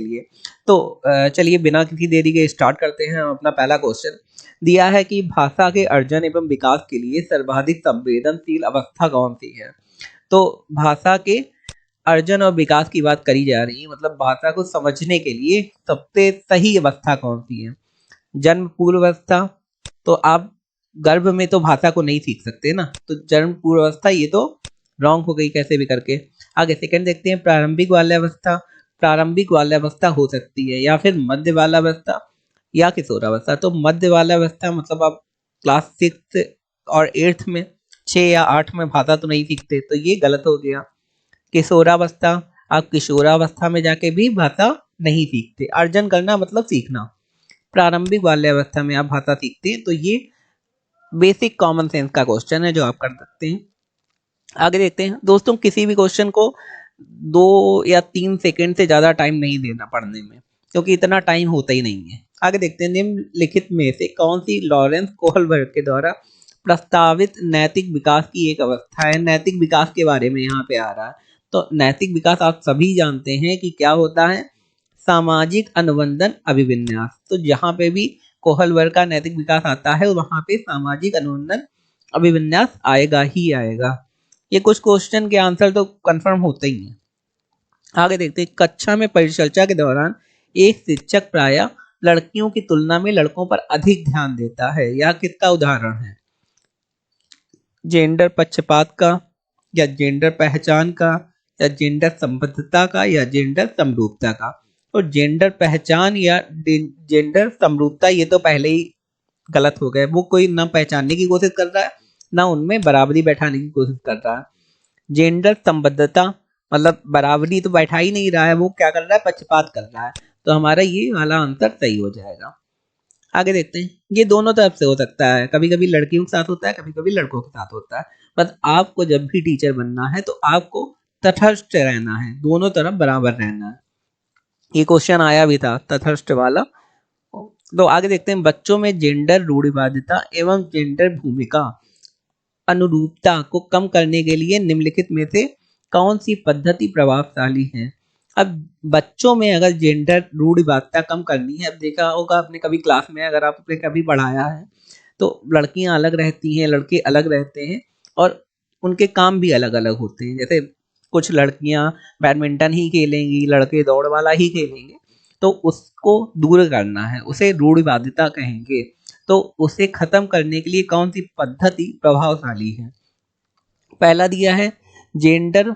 लिए। तो चलिए बिना किसी देरी के स्टार्ट करते हैं हम अपना पहला क्वेश्चन। दिया है कि भाषा के अर्जन एवं विकास के लिए सर्वाधिक संवेदनशील अवस्था कौन सी है। तो भाषा के अर्जन और विकास की बात करी जा रही है, मतलब भाषा को समझने के लिए सबसे सही अवस्था कौन सी है। जन्म पूर्व अवस्था, तो आप गर्भ में तो भाषा को नहीं सीख सकते ना, तो जन्म पूर्व अवस्था ये तो रॉन्ग हो गई कैसे भी करके। आगे सेकंड देखते हैं, प्रारंभिक बाल्यावस्था। प्रारंभिक बाल्यावस्था हो सकती है या फिर मध्य बाल्यावस्था या किशोरावस्था। तो मध्य बाल्यावस्था मतलब आप क्लास 6 और 8 में, 6 या 8 में भाषा तो नहीं सीखते, तो ये गलत हो गया। किशोरावस्था, आप किशोरावस्था में जाके भी भाषा नहीं सीखते। अर्जन करना मतलब सीखना। प्रारंभिक बाल्यावस्था में आप भाषा सीखते हैं, तो ये बेसिक कॉमन सेंस का क्वेश्चन है जो आप कर सकते हैं। आगे देखते हैं दोस्तों, किसी भी क्वेश्चन को 2 या 3 सेकंड से ज्यादा टाइम नहीं देना पढ़ने में, क्योंकि इतना टाइम होता ही नहीं है। आगे देखते हैं, निम्नलिखित में से कौन सी लॉरेंस कोहलबर्ग के द्वारा प्रस्तावित नैतिक विकास की एक अवस्था है। नैतिक विकास के बारे में यहाँ पे आ रहा है। तो नैतिक विकास आप सभी जानते हैं कि क्या होता है, सामाजिक अनुबंधन अभिविन्यास। तो जहाँ पे भी कोहलबर्ग का नैतिक विकास आता है वहां पे सामाजिक अनुबंधन अभिविन्यास आएगा ही आएगा। ये कुछ क्वेश्चन के आंसर तो कंफर्म होते ही हैं। आगे देखते हैं, कक्षा में परिचर्चा के दौरान एक शिक्षक प्रायः लड़कियों की तुलना में लड़कों पर अधिक ध्यान देता है। यह किसका उदाहरण है, जेंडर पक्षपात का, या जेंडर पहचान का, या जेंडर संबद्धता का, या जेंडर समरूपता का। तो जेंडर पहचान या जेंडर समरूपता ये तो पहले ही गलत हो गए। वो कोई ना पहचानने की कोशिश कर रहा है ना उनमें बराबरी बैठाने की कोशिश कर रहा है। जेंडर संबद्धता मतलब बराबरी तो बैठा ही नहीं रहा है, वो क्या कर रहा है, पक्षपात कर रहा है। तो हमारा ये वाला आंसर सही हो जाएगा। आगे देखते हैं, ये दोनों तरफ से हो सकता है, कभी कभी लड़कियों के साथ होता है, कभी कभी लड़कों के साथ होता है। बस आपको जब भी टीचर बनना है तो आपको तटस्थ रहना है, दोनों तरफ बराबर रहना है। ये क्वेश्चन आया भी था तटस्थ वाला। तो आगे देखते हैं, बच्चों में जेंडर रूढ़िवादिता एवं जेंडर भूमिका अनुरूपता को कम करने के लिए निम्नलिखित में से कौन सी पद्धति प्रभावशाली है। अब बच्चों में अगर जेंडर रूढ़िवादिता कम करनी है, अब देखा होगा आपने कभी क्लास में, अगर आपने कभी पढ़ाया है तो लड़कियां अलग रहती हैं, लड़के अलग रहते हैं और उनके काम भी अलग अलग होते हैं। जैसे कुछ लड़कियां बैडमिंटन ही खेलेंगी, लड़के दौड़ वाला ही खेलेंगे, तो उसको दूर करना है, उसे रूढ़िवादिता कहेंगे। तो उसे खत्म करने के लिए कौन सी पद्धति प्रभावशाली है। पहला दिया है जेंडर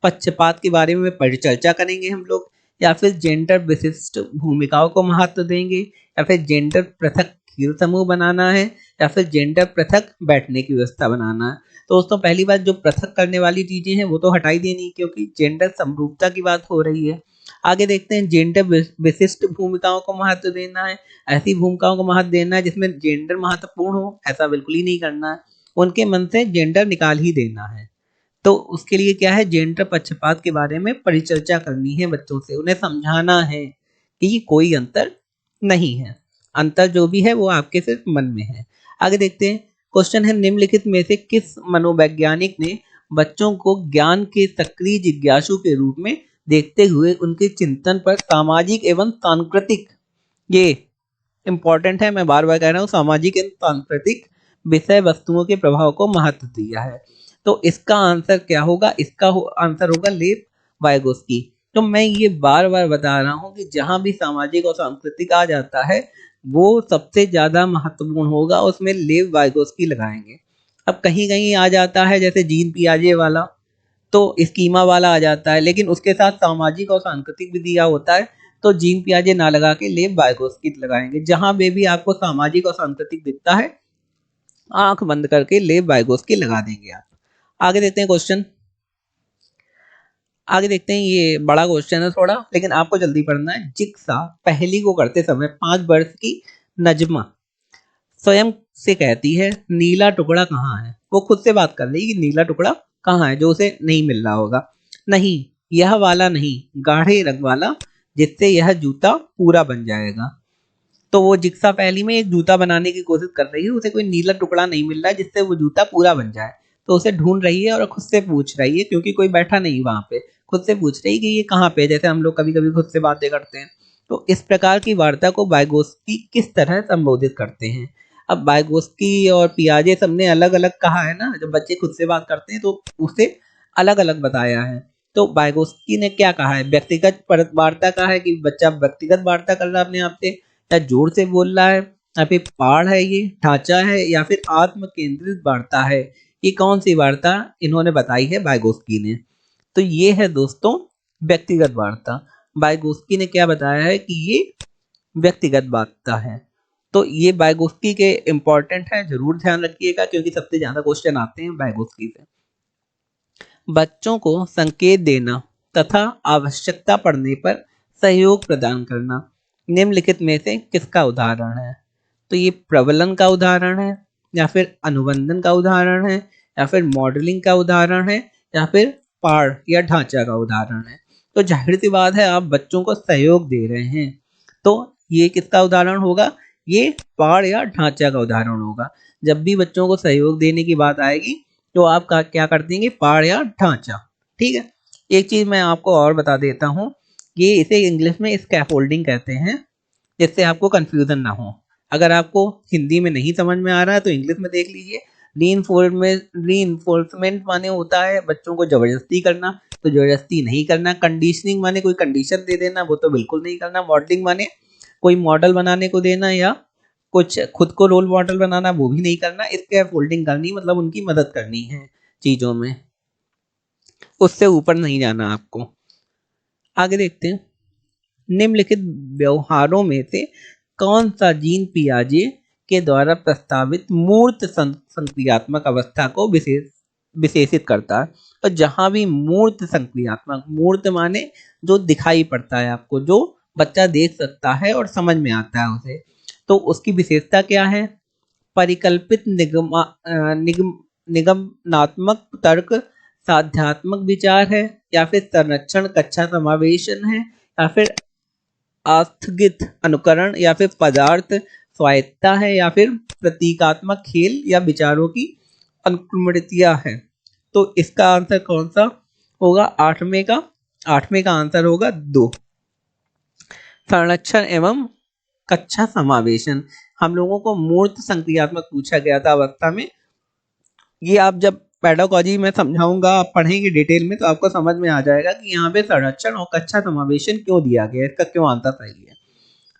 पक्षपात के बारे में परिचर्चा करेंगे हम लोग, या फिर जेंडर विशिष्ट भूमिकाओं को महत्व देंगे, या फिर जेंडर पृथक खेल समूह बनाना है, या फिर जेंडर पृथक बैठने की व्यवस्था बनाना है। तो दोस्तों पहली बात, जो पृथक करने वाली चीजें हैं वो तो हटाई देनी, क्योंकि जेंडर समरूपता की बात हो रही है। आगे देखते हैं, जेंडर विशिष्ट भूमिकाओं को महत्व देना है। ऐसी भूमिकाओं को महत्व देना है जिसमें जेंडर महत्वपूर्ण हो, ऐसा बिल्कुल ही नहीं करना है। उनके मन से जेंडर निकाल ही देना है। तो उसके लिए क्या है, जेंडर पक्षपात के बारे में परिचर्चा करनी है बच्चों से, उन्हें समझाना है कि कोई अंतर नहीं है, अंतर जो भी है वो आपके सिर्फ मन में है। आगे देखते हैं, क्वेश्चन है, निम्नलिखित में से किस मनोवैज्ञानिक ने बच्चों को ज्ञान के सक्रिय जिज्ञासु के रूप में देखते हुए उनके चिंतन पर सामाजिक एवं सांस्कृतिक, ये इंपॉर्टेंट है, मैं बार बार कह रहा हूँ, सामाजिक एवं सांस्कृतिक विषय वस्तुओं के प्रभाव को महत्व दिया है। तो इसका आंसर क्या होगा, इसका आंसर होगा लेव वाइगोस्की। तो मैं ये बार बार बता रहा हूँ कि जहां भी सामाजिक और सांस्कृतिक आ जाता है वो सबसे ज्यादा महत्वपूर्ण होगा, उसमें लेव वाइगोस्की लगाएंगे। अब कहीं कहीं आ जाता है जैसे जीन पियाजे वाला, तो स्कीमा वाला आ जाता है, लेकिन उसके साथ सामाजिक और सांस्कृतिक भी दिया होता है, तो जीन पियाजे ना लगा के लेव वाइगोस्की लगाएंगे। जहां पे भी आपको सामाजिक और सांस्कृतिक दिखता है आंख बंद करके लेव वाइगोस्की लगा देंगे आप। आगे देखते हैं क्वेश्चन, आगे देखते हैं, ये बड़ा क्वेश्चन है थोड़ा, लेकिन आपको जल्दी पढ़ना है। जिक्सा पहेली को करते समय 5 वर्ष की नजमा स्वयं से कहती है, नीला टुकड़ा कहाँ है। वो खुद से बात कर रही है कि नीला टुकड़ा कहाँ है जो उसे नहीं मिल रहा होगा। नहीं, यह वाला नहीं, गाढ़े रंग वाला, जिससे यह जूता पूरा बन जाएगा। तो वो जिक्सा पहेली में एक जूता बनाने की कोशिश कर रही है, उसे कोई नीला टुकड़ा नहीं मिल रहा है जिससे वो जूता पूरा बन जाए, तो उसे ढूंढ रही है और खुद से पूछ रही है, क्योंकि कोई बैठा नहीं वहां पे, खुद से पूछ रही कि ये कहाँ पे है, जैसे हम लोग कभी कभी खुद से बातें करते हैं। तो इस प्रकार की वार्ता को वाइगोत्स्की किस तरह संबोधित करते हैं। अब वाइगोत्स्की और पियाजे सबने अलग अलग कहा है ना, जब बच्चे खुद से बात करते हैं तो उसे अलग अलग बताया है। तो वाइगोत्स्की ने क्या कहा है, व्यक्तिगत वार्ता कहा है कि बच्चा व्यक्तिगत वार्ता कर रहा है अपने आप से, या जोर से बोल रहा है, या फिर पाठ है, ये ढांचा है, या फिर आत्म केंद्रित वार्ता है। ये कौन सी वार्ता इन्होंने बताई है वाइगोत्स्की ने। तो ये है दोस्तों व्यक्तिगत वार्ता। वाइगोत्स्की ने क्या बताया है कि ये व्यक्तिगत वार्ता है। तो ये वाइगोत्स्की के इंपॉर्टेंट है, जरूर ध्यान रखिएगा क्योंकि सबसे ज्यादा क्वेश्चन आते हैं वाइगोत्स्की से। बच्चों को संकेत देना तथा आवश्यकता पड़ने पर सहयोग प्रदान करना निम्नलिखित में से किसका उदाहरण है। तो ये प्रबलन का उदाहरण है, या फिर अनुबंधन का उदाहरण है, या फिर मॉडलिंग का उदाहरण है, या फिर पाठ या ढांचा का उदाहरण है। तो जाहिर सी बात है आप बच्चों को सहयोग दे रहे हैं, तो ये किसका उदाहरण होगा, ये पाठ या ढांचा का उदाहरण होगा। जब भी बच्चों को सहयोग देने की बात आएगी तो आप क्या कर देंगे, पाठ या ढांचा। ठीक है। एक चीज मैं आपको और बता देता हूँ, ये इसे इंग्लिश में स्कैफोल्डिंग कहते हैं, जिससे आपको कंफ्यूजन ना हो। अगर आपको हिंदी में नहीं समझ में आ रहा है तो इंग्लिश में देख लीजिए। रीइंफोर्समेंट माने होता है बच्चों को जबरदस्ती करना, तो जबरदस्ती नहीं करना। कंडीशनिंग माने कोई कंडीशन दे देना, वो तो बिल्कुल नहीं करना। मॉडलिंग माने कोई मॉडल बनाने को देना या कुछ खुद को रोल मॉडल बनाना, वो भी नहीं करना। इसके फोल्डिंग करनी मतलब उनकी मदद करनी है चीजों में, उससे ऊपर नहीं जाना आपको। आगे देखते हैं, निम्नलिखित व्यवहारों में से कौन सा जीन पियाजे के द्वारा प्रस्तावित मूर्त संक्रियात्मक अवस्था को विशेषित करता है। और जहां भी मूर्त संक्रियात्मक, मूर्त माने जो दिखाई पड़ता है आपको, जो बच्चा देख सकता है और समझ में आता है उसे, तो उसकी विशेषता क्या है। परिकल्पित निगमनात्मक तर्क, साध्यात्मक विचार है, या फिर संरक्षण कक्षा समावेशन है, या फिर आस्थगित अनुकरण, या फिर पदार्थ स्वायत्ता है, या फिर प्रतीकात्मक खेल या विचारों की अनुक्रमणितियां है। तो इसका आंसर कौन सा होगा, आठवें का आंसर होगा 2, संरक्षण एवं कक्षा समावेशन। हम लोगों को मूर्त संक्रियात्मक पूछा गया था अवस्था में। ये आप जब पेडागोजी में समझाऊंगा, आप पढ़ेंगे डिटेल में तो आपको समझ में आ जाएगा कि यहाँ पे संरक्षण और कक्षा समावेशन क्यों दिया गया है, इसका क्यों आंसर सही है।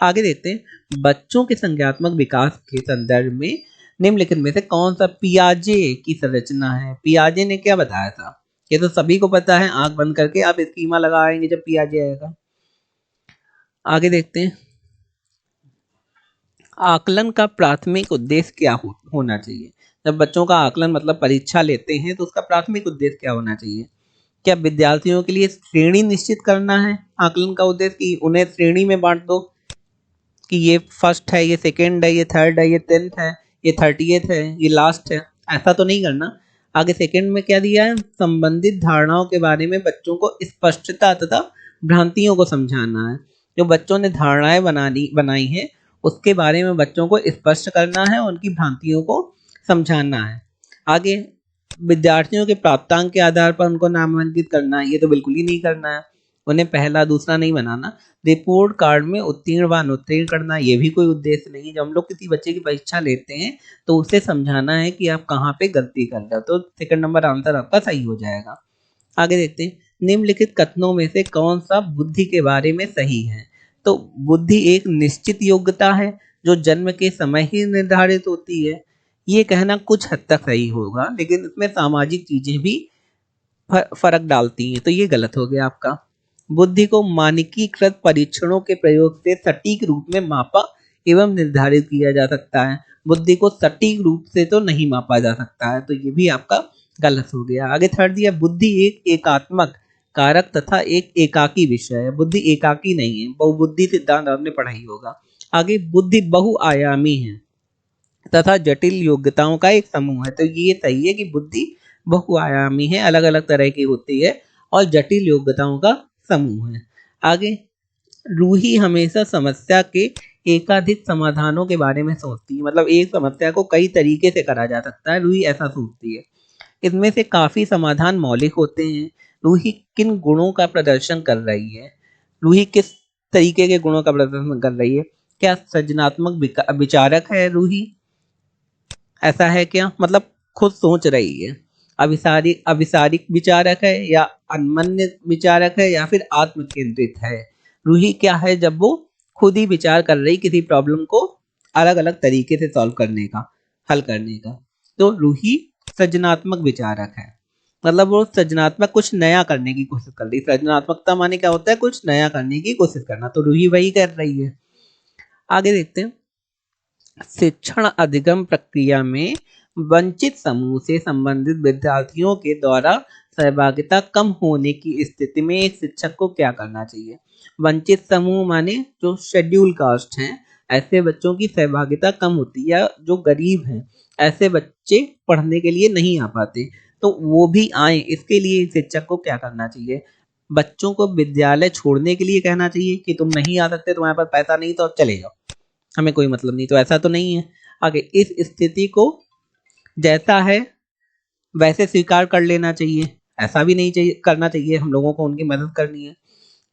आगे देखते हैं, बच्चों के संज्ञात्मक विकास के संदर्भ में निम्नलिखित में से कौन सा पियाजे की संरचना है। पियाजे ने क्या बताया था, ये तो सभी को पता है, आंख बंद करके आप स्कीमा लगाएंगे जब पियाजे आएगा। आगे देखते हैं, आकलन का प्राथमिक उद्देश्य क्या होना चाहिए। जब बच्चों का आकलन मतलब परीक्षा लेते हैं तो उसका प्राथमिक उद्देश्य क्या होना चाहिए। क्या विद्यार्थियों के लिए श्रेणी निश्चित करना है आकलन का उद्देश्य, कि उन्हें श्रेणी में बांट दो कि ये फर्स्ट है, ये सेकंड है, ये थर्ड है, ये 10th है, ये 30th है, ये लास्ट है, ऐसा तो नहीं करना। आगे सेकंड में क्या दिया है, संबंधित धारणाओं के बारे में बच्चों को स्पष्टता तथा भ्रांतियों को समझाना है। जो बच्चों ने धारणाएं बनाई हैं उसके बारे में बच्चों को स्पष्ट करना है, उनकी भ्रांतियों को समझाना है। आगे विद्यार्थियों के प्राप्तांक के आधार पर उनको नामांकित करना है, ये तो बिल्कुल ही नहीं करना है, उन्हें पहला दूसरा नहीं बनाना। रिपोर्ट कार्ड में उत्तीर्ण व अनुत्तीर्ण करना, ये भी कोई उद्देश्य नहीं है। जब हम लोग किसी बच्चे की परीक्षा लेते हैं तो उसे समझाना है कि आप कहाँ पे गलती कर रहे हो, तो सेकंड नंबर आंसर आपका सही हो जाएगा। आगे देखते हैं, निम्नलिखित कथनों में से कौन सा बुद्धि के बारे में सही है। तो बुद्धि एक निश्चित योग्यता है जो जन्म के समय ही निर्धारित होती है। ये कहना कुछ हद तक सही होगा, लेकिन इसमें सामाजिक चीजें भी फर्क डालती हैं, तो ये गलत हो गया आपका। बुद्धि को मानकीकृत परीक्षणों के प्रयोग से सटीक रूप में मापा एवं निर्धारित किया जा सकता है। बुद्धि को सटीक रूप से तो नहीं मापा जा सकता है, तो ये भी आपका गलत हो गया। आगे थर्ड दिया, बुद्धि एक एकात्मक कारक तथा एक एकाकी विषय है। बुद्धि एकाकी नहीं है, बहुबुद्धि सिद्धांत आपने पढ़ा ही होगा। आगे बुद्धि बहुआयामी है तथा जटिल योग्यताओं का एक समूह है, तो ये सही है कि बुद्धि बहुआयामी है, अलग अलग तरह की होती है और जटिल योग्यताओं का समूह है। आगे रूही हमेशा समस्या के एकाधिक समाधानों के बारे में सोचती है, मतलब एक समस्या को कई तरीके से करा जा सकता है, रूही ऐसा सोचती है। इसमें से काफी समाधान मौलिक होते हैं रूही किन गुणों का प्रदर्शन कर रही है, रूही किस तरीके के गुणों का प्रदर्शन कर रही है। क्या सृजनात्मक विचारक है रूही, ऐसा है क्या, मतलब खुद सोच रही है। अभिसारिक अभिसारिक विचारक है या अनमन्य विचारक है या फिर आत्म केंद्रित है। रूही क्या है, जब वो खुद ही विचार कर रही किसी प्रॉब्लम को अलग अलग तरीके से सॉल्व करने का, हल करने का। तो रूही सृजनात्मक विचारक है, मतलब वो सृजनात्मक कुछ नया करने की कोशिश कर रही। सृजनात्मकता माने क्या होता है, कुछ नया करने की कोशिश करना, तो रूही वही कर रही है। आगे देखते हैं। शिक्षण अधिगम प्रक्रिया में वंचित समूह से संबंधित विद्यार्थियों के द्वारा सहभागिता कम होने की स्थिति में एक शिक्षक को क्या करना चाहिए। वंचित समूह माने जो शेड्यूल कास्ट हैं, ऐसे बच्चों की सहभागिता कम होती है, या जो गरीब हैं ऐसे बच्चे पढ़ने के लिए नहीं आ पाते, तो वो भी आए, इसके लिए शिक्षक को क्या करना चाहिए। बच्चों को विद्यालय छोड़ने के लिए कहना चाहिए कि तुम नहीं आ सकते, तुम्हारे पास पैसा नहीं तो चले जाओ, हमें कोई मतलब नहीं, तो ऐसा तो नहीं है। आगे, इस स्थिति को जैसा है वैसे स्वीकार कर लेना चाहिए, ऐसा भी नहीं चाहिए करना चाहिए, हम लोगों को उनकी मदद करनी है।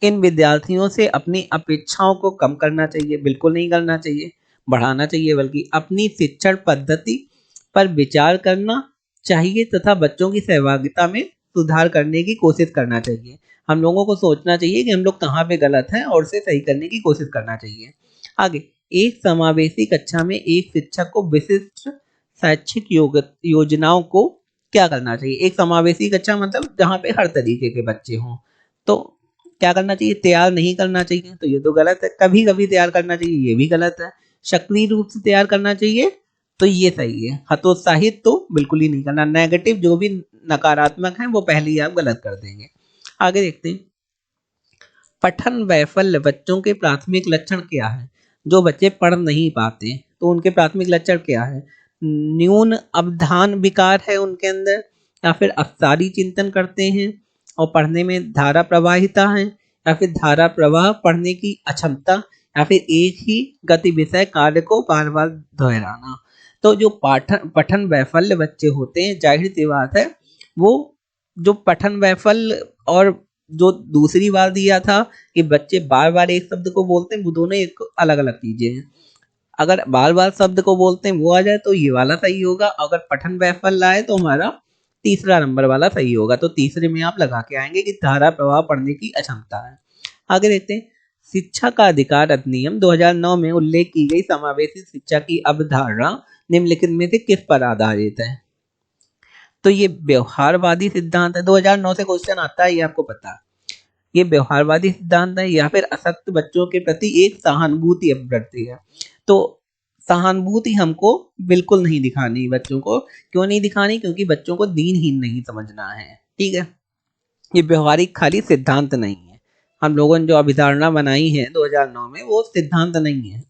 इन विद्यार्थियों से अपनी अपेक्षाओं को कम करना चाहिए, बिल्कुल नहीं करना चाहिए, बढ़ाना चाहिए, बल्कि अपनी शिक्षण पद्धति पर विचार करना चाहिए तथा बच्चों की सहभागिता में सुधार करने की कोशिश करना चाहिए। हम लोगों को सोचना चाहिए कि हम लोग कहाँ पे गलत हैं और उसे सही करने की कोशिश करना चाहिए। आगे, एक समावेशी कक्षा में एक शिक्षक को विशिष्ट शैक्षिक योजनाओं को क्या करना चाहिए। एक समावेशी कक्षा मतलब जहाँ पे हर तरीके के बच्चे हों, तो क्या करना चाहिए, तैयार नहीं करना चाहिए, तो ये तो गलत है। कभी कभी तैयार करना चाहिए, ये भी गलत है। सक्रिय रूप से तैयार करना चाहिए, तो ये सही है। हतोत्साहित तो बिल्कुल ही नहीं करना। नेगेटिव जो भी नकारात्मक है वो पहले ही आप गलत कर देंगे। आगे देखते हैं। पठन वैफल्य बच्चों के प्राथमिक लक्षण क्या है। जो बच्चे पढ़ नहीं पाते तो उनके प्राथमिक लक्षण क्या है। न्यून अवधान विकार है उनके अंदर, या फिर अवसारी चिंतन करते हैं और पढ़ने में धारा प्रवाहिता है, या फिर धारा प्रवाह पढ़ने की अक्षमता, या फिर एक ही गति विषय कार्य को बार बार दोहराना। तो जो पाठन पठन वैफल्य बच्चे होते हैं, जाहिर सी बात है वो जो पठन वैफल्य और जो दूसरी बार दिया था कि बच्चे बार बार एक शब्द को बोलते हैं, वो दोनों एक अलग अलग चीजें हैं। अगर बार बार शब्द को बोलते हैं वो आ जाए तो ये वाला सही होगा, अगर पठन वैफल्य आए तो हमारा तीसरा नंबर वाला सही होगा। तो तीसरे में आप लगा के आएंगे कि धारा प्रवाह पढ़ने की अक्षमता है। आगे देखते हैं। शिक्षा का अधिकार अधिनियम 2009 में उल्लेख की गई समावेशी शिक्षा की अवधारणा निम्नलिखित में से किस पर आधारित है। तो ये व्यवहारवादी सिद्धांत है। 2009 से क्वेश्चन आता है, ये आपको पता है। ये व्यवहारवादी सिद्धांत है या फिर अशक्त बच्चों के प्रति एक सहानुभूति अभिव्यक्ति है। तो सहानुभूति हमको बिल्कुल नहीं दिखानी बच्चों को। क्यों नहीं दिखानी, क्योंकि बच्चों को दीनहीन नहीं समझना है, ठीक है। ये व्यवहारिक खाली सिद्धांत नहीं है। हम लोगों ने जो अभिधारणा बनाई है 2009 में, वो सिद्धांत नहीं है।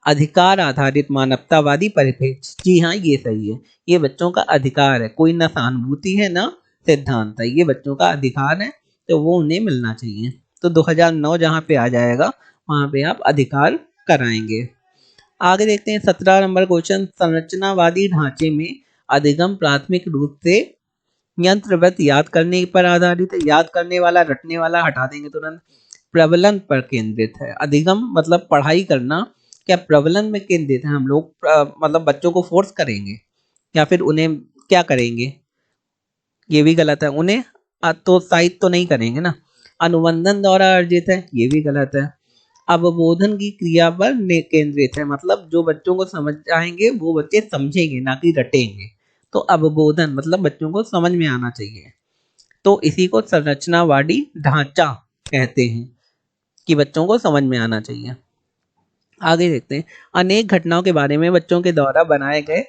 अधिकार आधारित मानवतावादी परिप्रेक्ष्य, जी हाँ ये सही है। ये बच्चों का अधिकार है, कोई ना सहानुभूति है ना सिद्धांत है, ये बच्चों का अधिकार है, तो वो उन्हें मिलना चाहिए। तो 2009 जहाँ पे आ जाएगा वहाँ पे आप अधिकार कराएंगे। आगे देखते हैं 17 नंबर क्वेश्चन। संरचनावादी ढांचे में अधिगम प्राथमिक रूप से यंत्रवत याद करने पर आधारित है। याद करने वाला, रटने वाला हटा देंगे तुरंत। प्रबलन पर केंद्रित है। अधिगम मतलब पढ़ाई करना, क्या प्रबलन में केंद्रित है। हम लोग मतलब बच्चों को फोर्स करेंगे या फिर उन्हें क्या करेंगे, ये भी गलत है। उन्हें प्रोत्साहित तो नहीं करेंगे ना। अनुबंधन द्वारा अर्जित है, ये भी गलत है। अवबोधन की क्रिया पर केंद्रित है, मतलब जो बच्चों को समझ आएंगे वो बच्चे समझेंगे ना कि रटेंगे। तो अवबोधन मतलब बच्चों को समझ में आना चाहिए, तो इसी को संरचनावादी ढांचा कहते हैं कि बच्चों को समझ में आना चाहिए। आगे देखते हैं। अनेक घटनाओं के बारे में बच्चों के द्वारा बनाए गए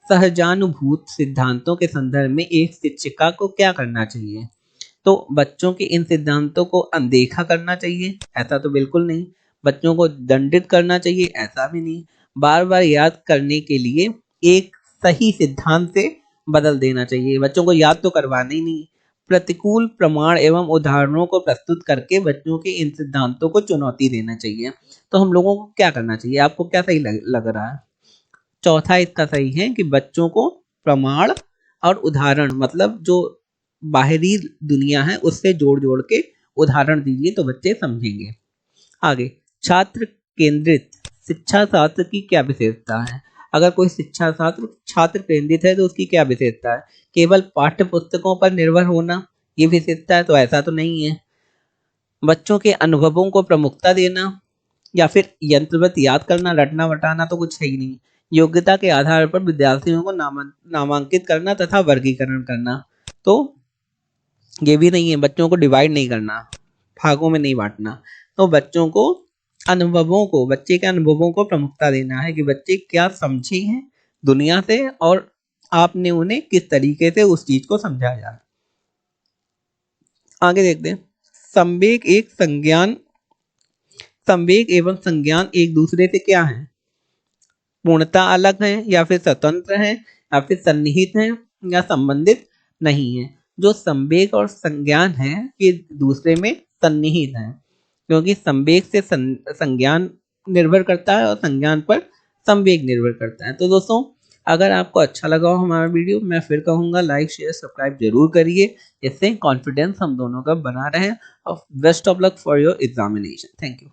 सहजानुभूत सिद्धांतों के संदर्भ में एक शिक्षिका को क्या करना चाहिए। तो बच्चों के इन सिद्धांतों को अनदेखा करना चाहिए, ऐसा तो बिल्कुल नहीं। बच्चों को दंडित करना चाहिए, ऐसा भी नहीं। बार बार याद करने के लिए एक सही सिद्धांत से बदल देना चाहिए, बच्चों को याद तो करवाना ही नहीं। प्रतिकूल प्रमाण एवं उदाहरणों को प्रस्तुत करके बच्चों के इन सिद्धांतों को चुनौती देना चाहिए। तो हम लोगों को क्या करना चाहिए, आपको क्या सही लग रहा है। चौथा इसका सही है कि बच्चों को प्रमाण और उदाहरण, मतलब जो बाहरी दुनिया है उससे जोड़ जोड़ के उदाहरण दीजिए तो बच्चे समझेंगे। आगे, छात्र केंद्रित शिक्षा शास्त्र की क्या विशेषता है? अगर कोई शिक्षा शास्त्र छात्र केंद्रित है तो उसकी क्या विशेषता है? केवल पाठ्य पुस्तकों पर निर्भर होना ये विशेषता है? तो ऐसा तो नहीं है। बच्चों के अनुभवों को प्रमुखता देना या फिर यंत्रवत याद करना, रटना वटाना तो कुछ है ही नहीं। योग्यता के आधार पर विद्यार्थियों को नामांकित करना तथा वर्गीकरण करना, तो ये भी नहीं है। बच्चों को डिवाइड नहीं करना, भागों में नहीं बांटना। तो बच्चों को बच्चे के अनुभवों को प्रमुखता देना है कि बच्चे क्या समझे हैं दुनिया से और आपने उन्हें किस तरीके से उस चीज को समझाया। आगे देखते हैं, संवेग एक संज्ञान संवेग एवं संज्ञान एक दूसरे से क्या है? पूर्णतः अलग है या फिर स्वतंत्र है या फिर सन्निहित है या संबंधित नहीं है? जो संवेग और संज्ञान है ये दूसरे में सन्निहित है, क्योंकि संवेग से संज्ञान निर्भर करता है और संज्ञान पर संवेग निर्भर करता है। तो दोस्तों, अगर आपको अच्छा लगा हो हमारा वीडियो, मैं फिर कहूँगा लाइक शेयर सब्सक्राइब जरूर करिए, इससे कॉन्फिडेंस हम दोनों का बना रहे। और best of luck for your examination. Thank you.